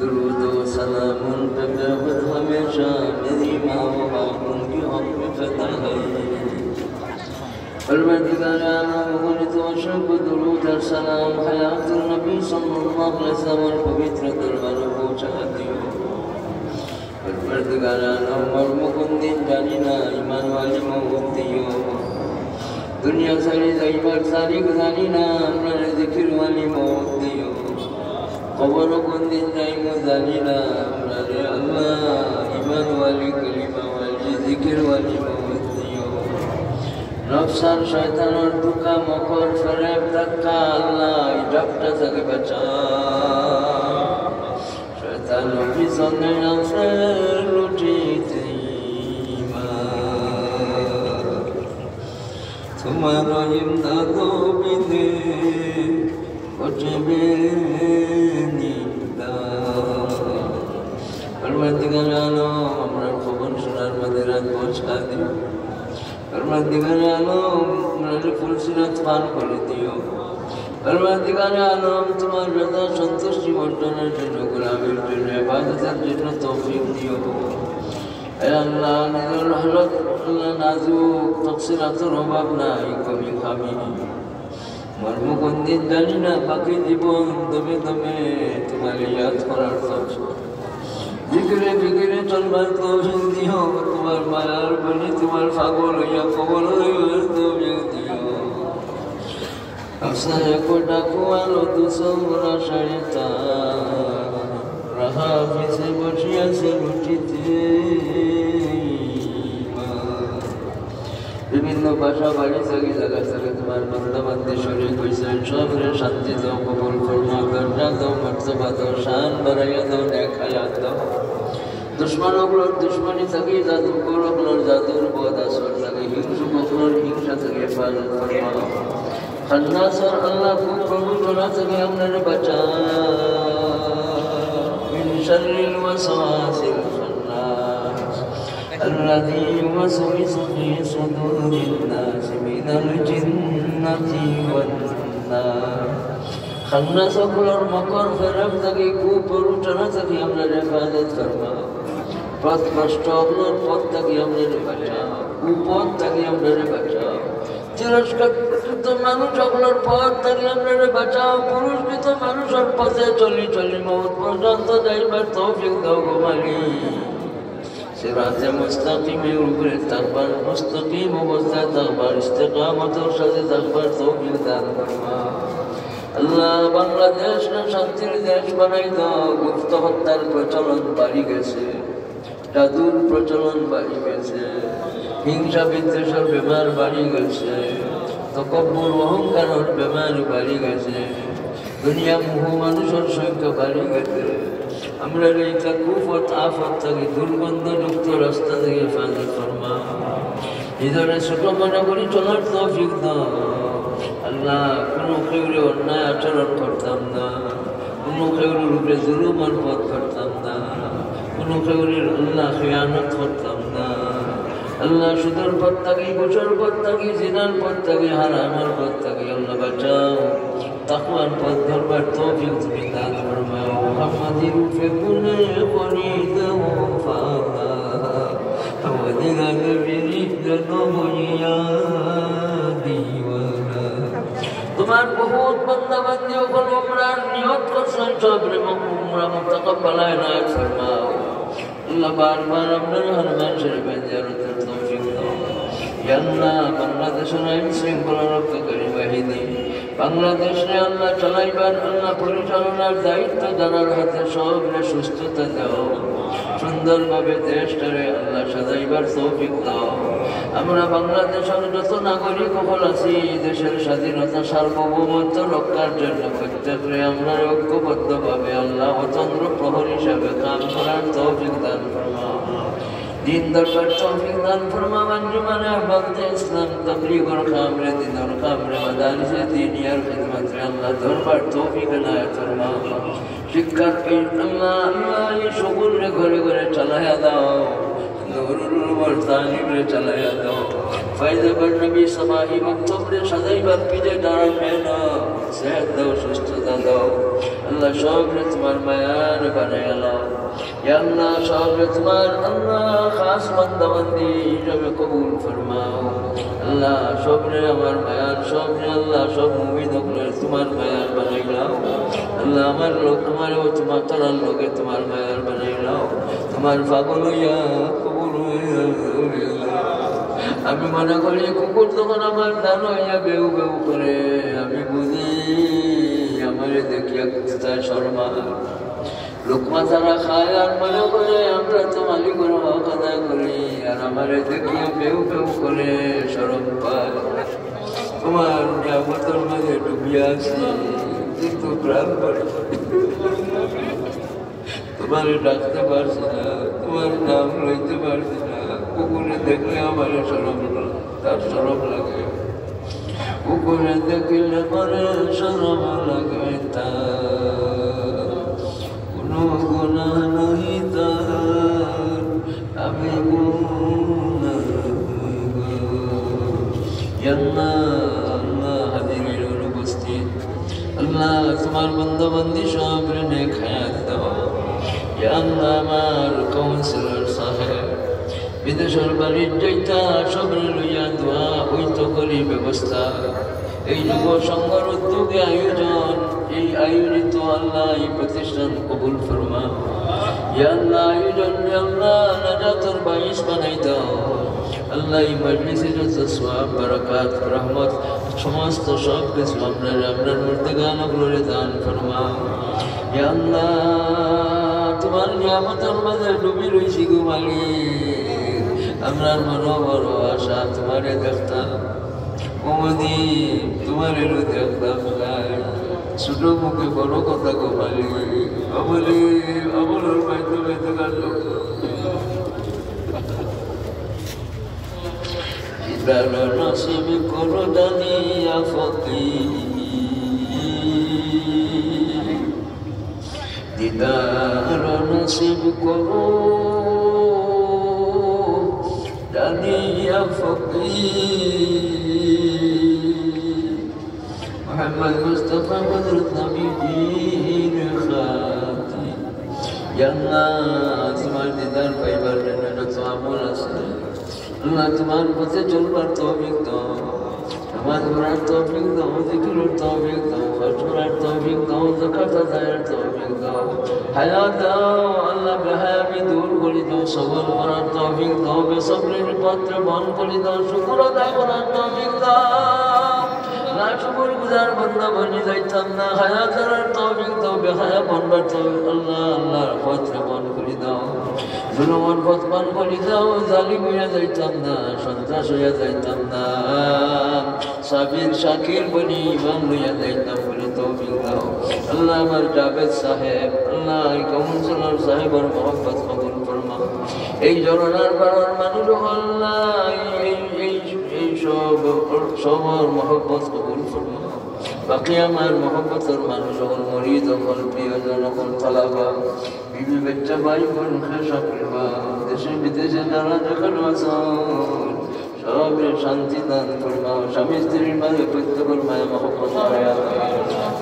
درود و سلام पे बेहद हमेशा मेरी माँ व बाप उनकी हक में फैदा है। परवरदिगार आलम तो शुभ दुरूद और सलाम हयातुल नबी सल्लल्लाहु अलैहि वसल्लम पवित्र दरबार में पहुंचा दियो। परवरदिगार आलम मरमुकुन दिन जानी ना ईमान वाली मौत दियो। दुनिया सारी ज़ईबर सारी गुजारी ना हमने जिक्र वाली मौत दियो। कब्र कुन दिन जाएंगे जानी ना हमने अल्लाह ईमान वाली कलीमा वाली जिक्र वाली मौत दियो। नफ्स और शैतान और धोखा मखौल फरेब धक्का अल्लाह इजाफत से बचा। शैतानों की सोने से लूटी थी तुम्हारा इम्दादो बिने बचबे निदा। परवरदिगार आलम हमरा खबर सुनार मदिरात पहुंचा दियो। परवरदिगार आलम हमरा फुलसिरात पान করে দিও। परवरदिगार आलम তোমার রজা সন্তুষ্টি অর্জনের জন্য গোলামের জন্য ইবাদতের জন্য তৌফিক দিও। হে আল্লাহ নিজের রহমত আল্লাহ নাজুক তকসিরাতের অভাব নাই কমি খামি মর্ম কোন দিন জানি না বাকি জীবন দমে দমে তোমার ইয়াদ করার তৌফিক জিকিরে জিকিরে চলবার তৌফিক দিও। তোমার মায়ার বলি তোমার পাগল হইয়া কবর হইবার তৌফিক দিও। আফসানে কোটা কুয়ালো দুসরা শয়তান রাহা ফিসে বসিয়াছে লুটিতে। বিভিন্ন ভাষা বাড়ি থেকে জায়গা থেকে তোমার বান্দাবান্দি শরীর হয়েছেন সবরে শান্তি দাও কবুল ফরমাও দরজা দাও মর্তবা দাও শান বাড়াইয়া দাও নেক হায়াত দাও। দুশ্মনগুলোর দুশ্মনী থেকে জাদুকরগুলোর জাদুর বদ আসর লাগে হিংসুকগুলোর হিংসা থেকে হেফাজত ফরমাও। খান্নাসর আল্লাহ খুব প্রভুজনা থেকে আপনার বাঁচাও মিন শাররিল ওয়াসওয়াসিল খান্নাস الذي يوسوس في صدور الناس من الجنة والناس। খান্নাস সকলের মকর ফেরব থেকে কুপ্ররোচনা থেকে আমরা হেফাজত ফরমাও। পথভ্রষ্টগুলোর পথ থেকে আমরা বাঁচাও কুপথ থেকে আমরা বাঁচাও। তিরস্কৃত মানুষগুলোর পথ থেকে আমরা বাঁচাও। পুরস্কৃত মানুষের পথে চলি চলি মওত পর্যন্ত যাইবার তৌফিক দাও গো মালিক। সিরাতে মুস্তাকিমের উপরে থাকবার মুস্তাকিম অবস্থায় থাকবার ইস্তেকামতের সাথে থাকবার তৌফিক দান ফরমাও। আল্লাহ বাংলাদেশকে শান্তির দেশ বানাই দাও। গুপ্ত হত্যার প্রচলন বাড়ি গেছে, জাদুর প্রচলন বাড়ি গেছে, হিংসা বিদ্বেষের বেমার বাড়ি গেছে, তকব্বুর অহংকারের বেমার বাড়ি গেছে, দুনিয়া মোহ মানুষের সংখ্যা বাড়ি গেছে। আমরা এই কুফত আফত থেকে দুর্গন্ধযুক্ত রাস্তা থেকে হেফাজত ফরমাও। হৃদয়ে ছোট মনে করি চলার তৌফিক দাও। আল্লাহ কোনো কেউরে অন্যায় আচরণ করতাম না, কোনো কেউরের উপরে জুলুমের পথ করতাম না, কোনো কেউরের আল্লাহ খেয়ানত করতাম না। আল্লাহ সুদের পথ থাকি গোচর পথ থাকি জিনার পথ থাকি হারামের পথ থাকি আল্লাহ বাঁচাও। তাকওয়ার পথ ধরবার তৌফিক তুমি দান ফরমাও। মুহাম্মাদি রূপে গুনে খরিদ ওফাবা আমাদিগা নবীর জন্ম হইয়া দিওয়ানা। তোমার বহুত বান্দা বান্দি ওগুলো উমরার নিয়ত করছেন সবরে উমরা মুতাকাব্বাল ইনায়াত ফরমাও। আল্লাহ বারবার আপনার হরমান শরীফে জিয়ারতের তৌফিক দাও। ইয়া আল্লাহ বাংলাদেশের আইন শৃঙ্খলা রক্ষাকারী বাহিনী বাংলাদেশে আল্লাহ চালাইবার আল্লাহ পরিচালনার দায়িত্ব যারার হাতে সবরে সুস্থতা দাও। সুন্দরভাবে দেশটারে আল্লাহ সাজাইবার তৌফিক দাও। আমরা বাংলাদেশের যত নাগরিক সকল আছি দেশের স্বাধীনতা সার্বভৌমত্ব রক্ষার জন্য প্রত্যেকে আমরা ঐক্যবদ্ধভাবে আল্লাহ অতন্ত্র প্রহর হিসাবে কাজ করার তৌফিক দান ফরমাও। দিন দরবার তৌফিক দান ফরমাও। আঞ্জুমানে আহবাবে ইসলাম তাবলীগের কামরে দিনের কামরে মাদারিসে দিনিয়ার খিদমতে আল্লাহ দরবার তৌফিক এনায়েত ফরমাও। শিক্ষার আল্লাহ আল্লাহ এই সকলরে ঘরে ঘরে চালাইয়া দাও। নূরুল মুরতালিম রে চালায়া দাও ফায়দা বার নবী সমাহি মক্তব রে সাজাইবার পিজে দাঁড়াবে না সেহত দাও সুস্থতা দাও আল্লাহ সব রে তোমার মায়ার বানায়া দাও ইয়া আল্লাহ সব রে তোমার আল্লাহ খাস বান্দা বান্দি হিসেবে কবুল ফরমাও আল্লাহ সব রে আমার মায়ার সব রে আল্লাহ সব মুমিন হলে তোমার মায়ার বানাইলাও আল্লাহ আমার লোক তোমারও তোমার তারার লোকে তোমার মায়ার বানাইলাও তোমার পাগল হইয়া কবুল হইয়া আমি মনে করি কুকুর তখন আমার দান হইয়া বেউ বেউ করে আমি বুঝি আমার দেখিয়া কোথায় শর্মা লোকমা তারা খায় আর মনে করে আমরা তো মালিকের হক আদায় করি আর আমার দেখিয়া বেউ বেউ করে শরম পায় তোমার নিয়ামতের মাঝে ডুবিয়া আছি কিন্তু প্রাণ করে তোমার ডাকতে পারছি না তোমার নাম লইতে পারছি না কুকুরে দেখলে আমার শরম তার শরম লাগে কুকুরে দেখলে পরে শরম লাগে তার কোনো গুনাহ নহি তার আমি আল্লাহ হাজিরের অনুপস্থিত আল্লাহ তোমার বন্ধু সব রেনে খায়াত দাও ইয়া আল্লাহ আমার কাউন্সিলর সাহেব বিদেশের বাড়ির যাইতা সব লইয়া দোয়া হইতো করি ব্যবস্থা এই যুব সংঘর উদ্যোগে আয়োজন এই আয়োজিত আল্লাহ এই প্রতিষ্ঠান কবুল ফরমা ইয়া আল্লাহ আয়োজন আল্লাহ নাজাতের বাইশ বানাই দাও আল্লাহ এই মজলিসে যত সওয়াব বারাকাত রহমত সমস্ত সব কিছু আপনার মধ্যে গান করে দান ফরমা ইয়া আল্লাহ তোমার নিয়ামতের মাঝে ডুবি রইছি গো মালিক আমরা মনো বড় আশা তোমারে দেখতাম ওমদি তোমারে দেখতাম ছোট মুখে বড় কথা গো মালিক আমলের মাধ্যমে তো গান দিদার নসিব করো দানিয়া ফকির দিদার নসিব করো দানিয়া ফকির মোহাম্মদ মুস্তাফা হযরত নবীর খাতি ইয়া আল্লাহ তোমার দিদার পাইবার জন্য যত আমল আছে আল্লাহ তোমার পথে চলবার তৌফিক দাও নামাজ পড়ার তৌফিক দাও জিকিরের তৌফিক দাও হজ করার তৌফিক দাও যাকাত আদায়ের তৌফিক দাও হায়াত দাও আল্লাহ বেহায়ামি দূর করে দাও সবর করার তৌফিক দাও বেসবরের পত্র বন করে দাও শুকর আদায় করার তৌফিক দাও না শুকর গুজার বান্দা বনি যাইতাম না হায়াত করার তৌফিক দাও বেহায়া বনবার তৌফিক আল্লাহ আল্লাহর পত্র বন করে দাও জুলুমের পথ পান করে দাও জালিম হইয়া যাইতাম না সন্ত্রাস হইয়া যাইতাম না সাবির শাকির বনি ইমাম লইয়া যাইতাম বলে তৌফিক দাও আল্লাহ আমার জাভেদ সাহেব আল্লাহ এই কাউন্সিলর সাহেবের মহব্বত কবুল ফরমাও এই জরনার পাড়ার মানুষ আল্লাহ এই সবর মহব্বত কবুল ফরমাও বাকি আমার মহব্বতের মানুষ হল মরিদ হল প্রিয়জন হল তালাবা বিবি বাচ্চা ভাই বোন সব দেশে বিদেশে যারা যেখানে আছেন সবের শান্তি দান ফরমাও স্বামী স্ত্রীর মাঝে প্রত্যেকের মায়া মহব্বত করায়া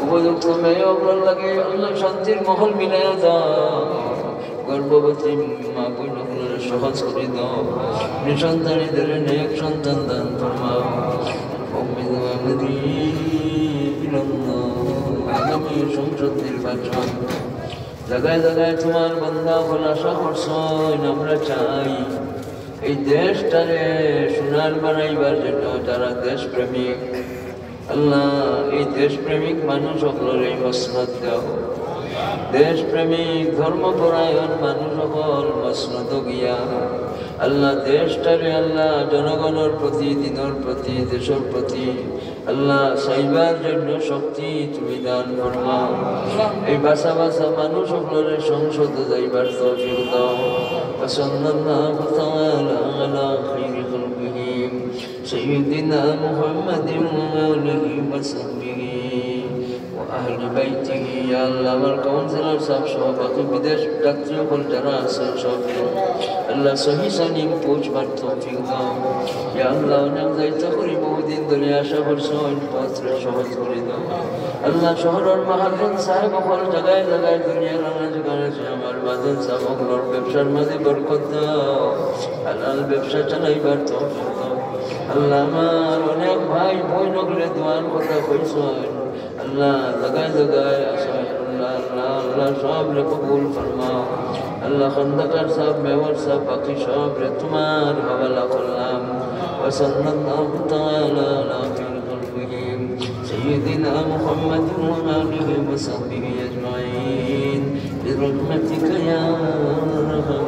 উপযুক্ত মেয়ে অগ্রণ লাগে আল্লাহ শান্তির মহল মিলাইয়া দাও গর্ভবতী মা বোনগুলোর সহজ করে দাও নিঃসন্তানীদের নেক সন্তান দান ফরমাও আগামী সংসদ নির্বাচন জায়গায় জায়গায় তোমার বান্দা বলে আশা করছেন আমরা চাই এই দেশটারে সোনার বানাইবার জন্য যারা দেশপ্রেমিক আল্লাহ এই দেশপ্রেমিক মানুষ সকলের এই মসনদ দাও দেশপ্রেমিক ধর্মপরায়ণ মানুষ সকল মসনদ গিয়া আল্লাহ দেশটারে আল্লাহ জনগণের প্রতি দিনের প্রতি দেশের প্রতি আল্লাহ সাইবার জন্য শক্তি তুমি দান ফরমাও এই বাসা বাসা মানুষ সকলের সংসদে যাইবার তৌফিক দাও সাল্লাল্লাহু তাআলা আলা খাইরি খালকিহি সাইয়্যিদিনা মুহাম্মাদিন ওয়া আলিহি ওয়া সাহবিহি ওয়া আহলি বাইতিহি ইয়া আল্লাহ আমার কাউন্সিলর সাহেব সহ বাকি বিদেশ যাত্রী হল যারা আছেন সবকে আল্লাহ সহি সালিম পৌঁছবার তৌফিক দাও ইয়া আল্লাহ অনেক যাইতে করি বহুদিন ধরে আশা করছো পত্র সহজ করে দাও আল্লাহ শহরের মাহাজন সাহেব হল জায়গায় জায়গায় দুনিয়ার নানা জায়গায় আছে আমার বাজার সাহেবগুলোর ব্যবসার মাঝে বরকত দাও হালাল ব্যবসা চালাইবার তৌফিক দাও আল্লাহ আমার অনেক ভাই বই নগলে দোয়ার কথা কইছেন আল্লাহ জায়গায় জায়গায় আসেন আল্লাহ আল্লাহ আল্লাহ সব রে কবুল ফরমাও আল্লাহ খন্দকার সাহেব মেওয়ার সাহেব বাকি সব রে তোমার হওয়ালা করলাম ওয়াসাল্লাল্লাহু তাআলা আলা খায়রিল سيدنا محمد وآله وصحبه أجمعين برحمتك يا أرحم